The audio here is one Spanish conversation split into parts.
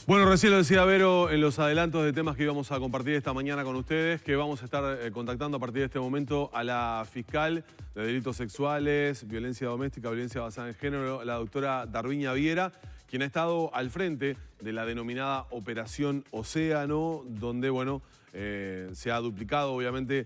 Bueno, recién lo decía Vero en los adelantos de temas que íbamos a compartir esta mañana con ustedes, que vamos a estar contactando a partir de este momento a la fiscal de delitos sexuales, violencia doméstica, violencia basada en género, la doctora Darviña Viera, quien ha estado al frente de la denominada Operación Océano, donde, bueno, se ha duplicado, obviamente,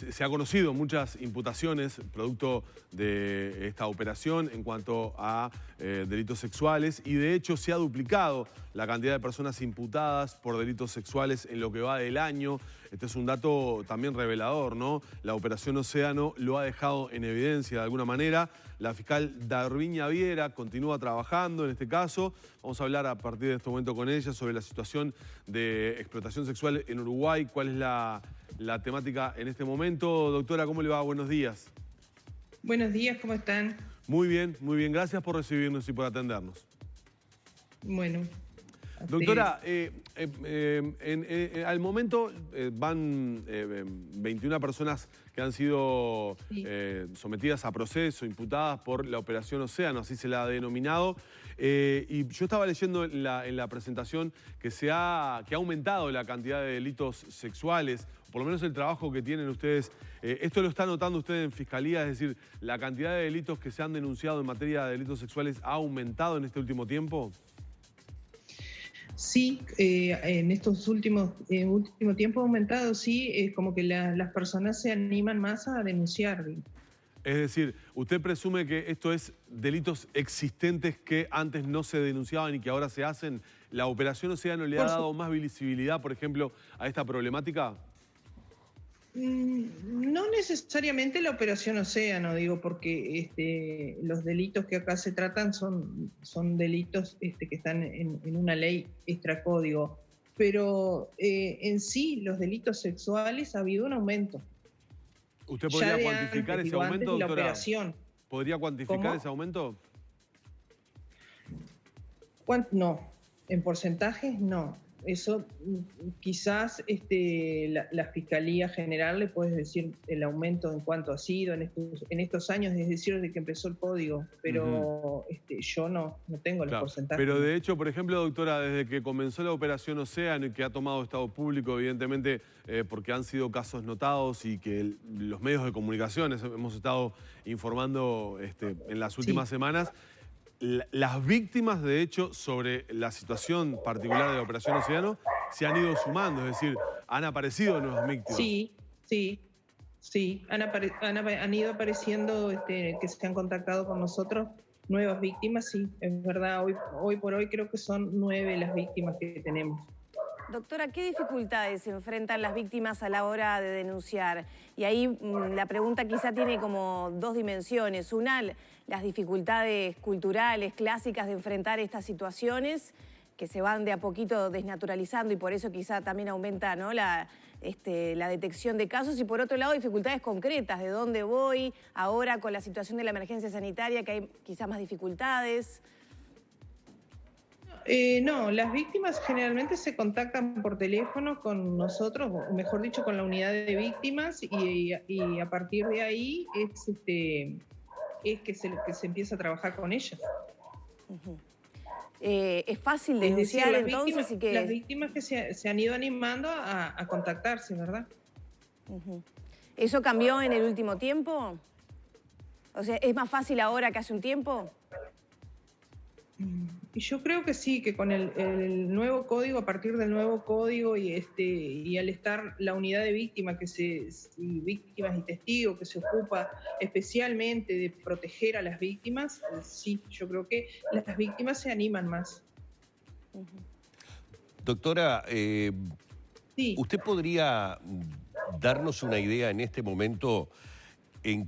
se ha conocido muchas imputaciones producto de esta operación en cuanto a delitos sexuales, y de hecho se ha duplicado la cantidad de personas imputadas por delitos sexuales en lo que va del año. Este es un dato también revelador, ¿no? La Operación Océano lo ha dejado en evidencia de alguna manera. La fiscal Darviña Viera continúa trabajando en este caso. Vamos a hablar a partir de este momento con ella sobre la situación de explotación sexual en Uruguay, cuál es la temática en este momento. Doctora, ¿cómo le va? Buenos días. Buenos días, ¿cómo están? Muy bien, muy bien. Gracias por recibirnos y por atendernos. Bueno. Doctora, al momento van 21 personas que han sido sometidas a proceso, imputadas por la Operación Océano, así se la ha denominado. Y yo estaba leyendo en la presentación que ha aumentado la cantidad de delitos sexuales, por lo menos el trabajo que tienen ustedes. ¿Esto lo está notando usted en Fiscalía? Es decir, ¿la cantidad de delitos que se han denunciado en materia de delitos sexuales ha aumentado en este último tiempo? Sí, en estos último tiempo ha aumentado, sí, como que las personas se animan más a denunciar. Es decir, ¿usted presume que esto es delitos existentes que antes no se denunciaban y que ahora se hacen? ¿La Operación Océano le ha dado más visibilidad, por ejemplo, a esta problemática? No necesariamente la Operación Océano, digo, porque los delitos que acá se tratan son delitos que están en una ley extracódigo, pero en sí los delitos sexuales ha habido un aumento. ¿Usted podría cuantificar ese aumento, doctora? ¿Podría cuantificar ese aumento? No, en porcentajes no. Eso quizás la Fiscalía General le puede decir el aumento en cuánto ha sido en estos años, es decir, desde que empezó el código, pero yo no tengo los porcentajes. Pero de hecho, por ejemplo, doctora, desde que comenzó la Operación Océano y que ha tomado estado público, evidentemente, porque han sido casos notados y que los medios de comunicaciones hemos estado informando en las últimas semanas, las víctimas, de hecho, sobre la situación particular de la Operación Océano se han ido sumando, es decir, han aparecido nuevas víctimas. Sí, han ido apareciendo, que se han contactado con nosotros, nuevas víctimas, sí, es verdad, hoy por hoy creo que son 9 las víctimas que tenemos. Doctora, ¿qué dificultades se enfrentan las víctimas a la hora de denunciar? Y ahí la pregunta quizá tiene como dos dimensiones. Una, las dificultades culturales, clásicas de enfrentar estas situaciones que se van de a poquito desnaturalizando y por eso quizá también aumenta, ¿no?, la detección de casos. Y por otro lado, dificultades concretas, de dónde voy ahora con la situación de la emergencia sanitaria, que hay quizá más dificultades. No, las víctimas generalmente se contactan por teléfono con nosotros, o mejor dicho, con la unidad de víctimas, y a partir de ahí es que se empieza a trabajar con ellas. Es fácil denunciar, es decir, entonces. Las víctimas que se han ido animando a contactarse, ¿verdad? ¿Eso cambió en el último tiempo? O sea, ¿es más fácil ahora que hace un tiempo? Y yo creo que sí, que con el nuevo código, a partir del nuevo código y al estar la unidad de víctimas, víctimas y testigos que se ocupa especialmente de proteger a las víctimas, sí, yo creo que las víctimas se animan más. Doctora, ¿usted podría darnos una idea en este momento en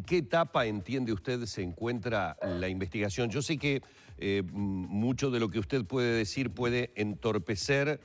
qué etapa entiende usted se encuentra la investigación? Yo sé que mucho de lo que usted puede decir puede entorpecer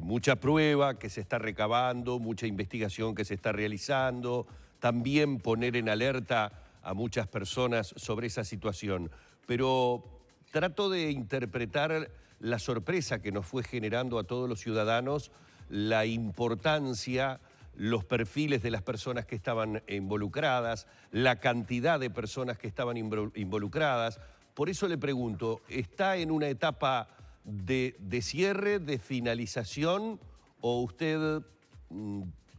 mucha prueba que se está recabando, mucha investigación que se está realizando, también poner en alerta a muchas personas sobre esa situación. Pero trato de interpretar la sorpresa que nos fue generando a todos los ciudadanos, la importancia, los perfiles de las personas que estaban involucradas, la cantidad de personas que estaban involucradas, por eso le pregunto, ¿está en una etapa de cierre, de finalización, o usted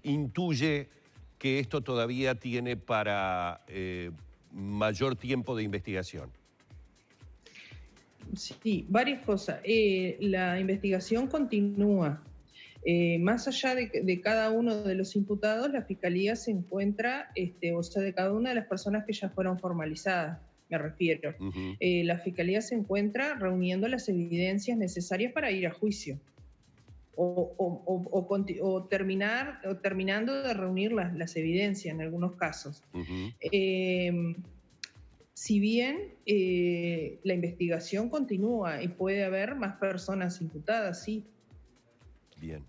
intuye que esto todavía tiene para mayor tiempo de investigación? Sí, varias cosas. La investigación continúa. Más allá de cada uno de los imputados, la Fiscalía se encuentra, o sea, de cada una de las personas que ya fueron formalizadas, me refiero. La Fiscalía se encuentra reuniendo las evidencias necesarias para ir a juicio. Terminando de reunir las evidencias en algunos casos. Si bien la investigación continúa y puede haber más personas imputadas, sí. Bien.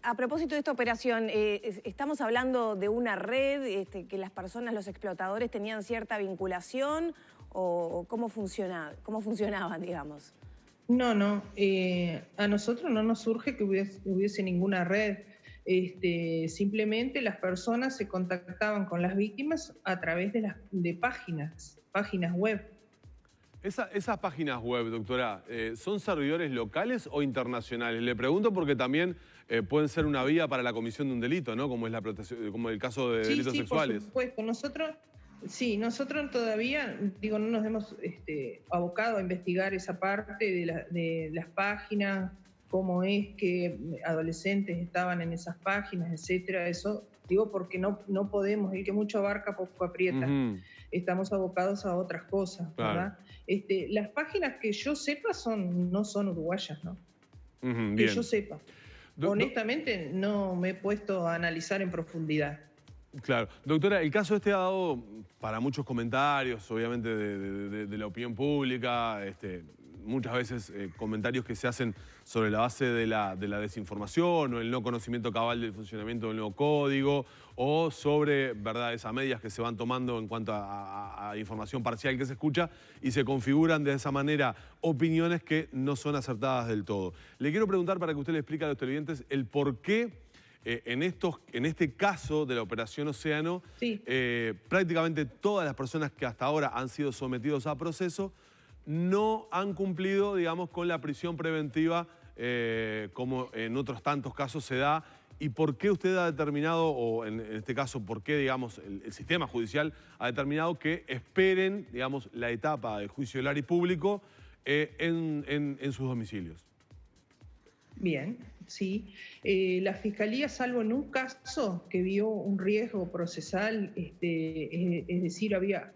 A propósito de esta operación, ¿estamos hablando de una red, que las personas, los explotadores tenían cierta vinculación o cómo funcionaban, digamos? No, a nosotros no nos surge que hubiese ninguna red. Simplemente las personas se contactaban con las víctimas a través de páginas web. Esas páginas web, doctora, ¿son servidores locales o internacionales? Le pregunto porque también pueden ser una vía para la comisión de un delito, ¿no? Como es la protección, como el caso de delitos sexuales. Por supuesto. Nosotros todavía, no nos hemos abocado a investigar esa parte de las páginas, cómo es que adolescentes estaban en esas páginas, etcétera. Eso porque no podemos, el que mucho abarca poco aprieta. Estamos abocados a otras cosas, ¿verdad? Claro. Las páginas que yo sepa no son uruguayas, ¿no? Que yo sepa. Honestamente no me he puesto a analizar en profundidad. Claro. Doctora, el caso ha dado para muchos comentarios, obviamente, de la opinión pública, muchas veces comentarios que se hacen sobre la base de la desinformación o el no conocimiento cabal del funcionamiento del nuevo código, o sobre verdades a medias que se van tomando en cuanto a información parcial que se escucha y se configuran de esa manera opiniones que no son acertadas del todo. Le quiero preguntar, para que usted le explique a los televidentes, el por qué en este caso de la Operación Océano, prácticamente todas las personas que hasta ahora han sido sometidos a proceso no han cumplido, digamos, con la prisión preventiva como en otros tantos casos se da. ¿Y por qué usted ha determinado, o en este caso, por qué, digamos, el sistema judicial ha determinado que esperen, digamos, la etapa de juicio oral y público en sus domicilios? Bien, sí. La Fiscalía, salvo en un caso que vio un riesgo procesal, es decir, había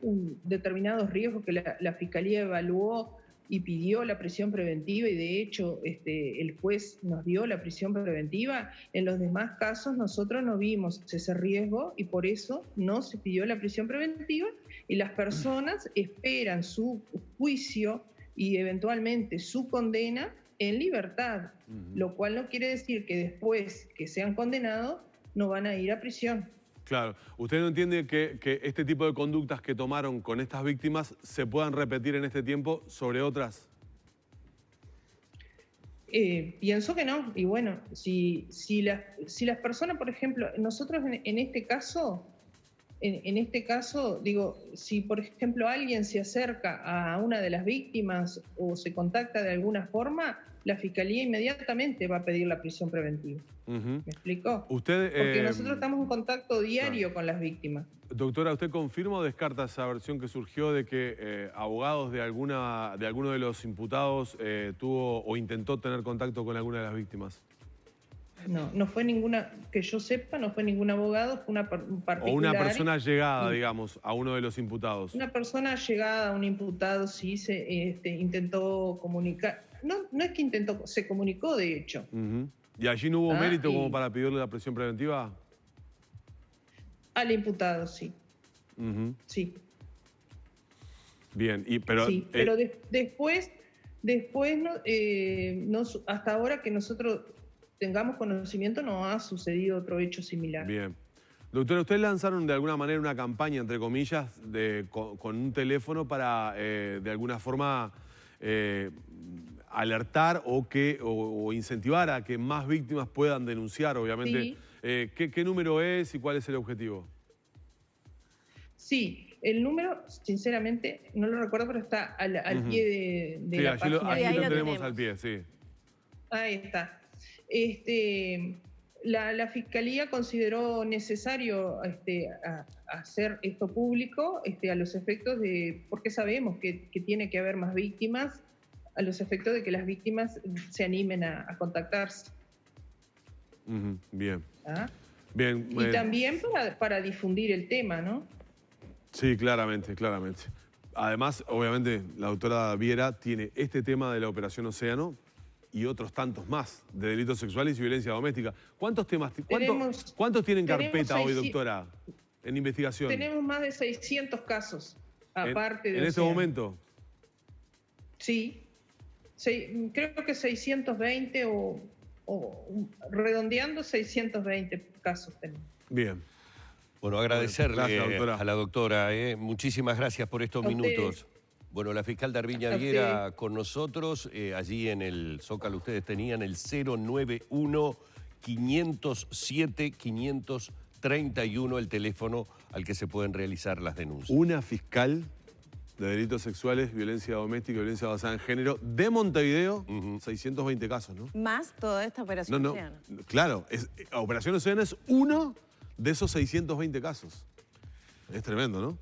determinados riesgos que la Fiscalía evaluó y pidió la prisión preventiva, y de hecho el juez nos dio la prisión preventiva. En los demás casos nosotros no vimos ese riesgo y por eso no se pidió la prisión preventiva, y las personas esperan su juicio y eventualmente su condena en libertad, lo cual no quiere decir que después que sean condenados no van a ir a prisión. Claro. ¿Usted no entiende que este tipo de conductas que tomaron con estas víctimas se puedan repetir en este tiempo sobre otras? Pienso que no. Y bueno, si las personas, por ejemplo, nosotros en este caso, digo, si por ejemplo alguien se acerca a una de las víctimas o se contacta de alguna forma, la Fiscalía inmediatamente va a pedir la prisión preventiva. ¿Me explicó? Porque nosotros estamos en contacto diario con las víctimas. Doctora, ¿usted confirma o descarta esa versión que surgió de que abogados de alguno de los imputados tuvo o intentó tener contacto con alguna de las víctimas? No fue ninguna, que yo sepa, no fue ningún abogado, fue una particular. O una persona llegada, digamos, a uno de los imputados. Una persona llegada a un imputado, sí, se intentó comunicar. No es que intentó, se comunicó, de hecho. ¿Y allí no hubo mérito como para pedirle la prisión preventiva? Al imputado, sí. Sí. Bien, pero después hasta ahora que nosotros tengamos conocimiento, no ha sucedido otro hecho similar. Bien. Doctora, ¿ustedes lanzaron de alguna manera una campaña, entre comillas, con un teléfono para, de alguna forma, alertar o incentivar a que más víctimas puedan denunciar, obviamente? Sí. ¿Qué número es y cuál es el objetivo? Sí, El número, sinceramente, no lo recuerdo, pero está al pie de la página. Ahí lo tenemos al pie, sí. Ahí está. La Fiscalía consideró necesario hacer esto público a los efectos de, porque sabemos que tiene que haber más víctimas, a los efectos de que las víctimas se animen a contactarse. Bien. ¿Ah? Bien. Y también para difundir el tema, ¿no? Sí, claramente. Además, obviamente, la doctora Viera tiene este tema de la Operación Océano y otros tantos más de delitos sexuales y violencia doméstica. ¿Cuántos tienen carpeta hoy, doctora, en investigación? Tenemos más de 600 casos, aparte de... ¿En este momento? Sí. Creo que 620 o redondeando 620 casos tenemos. Bien. Bueno, agradecerle a la doctora. Muchísimas gracias por estos minutos. Bueno, la fiscal Darviña Viera con nosotros. Allí en el Zócalo ustedes tenían el 091-507-531, el teléfono al que se pueden realizar las denuncias. Una fiscal de delitos sexuales, violencia doméstica y violencia basada en género de Montevideo, 620 casos, ¿no? Más toda esta Operación Océano. Claro, Operación Océano es uno de esos 620 casos. Es tremendo, ¿no?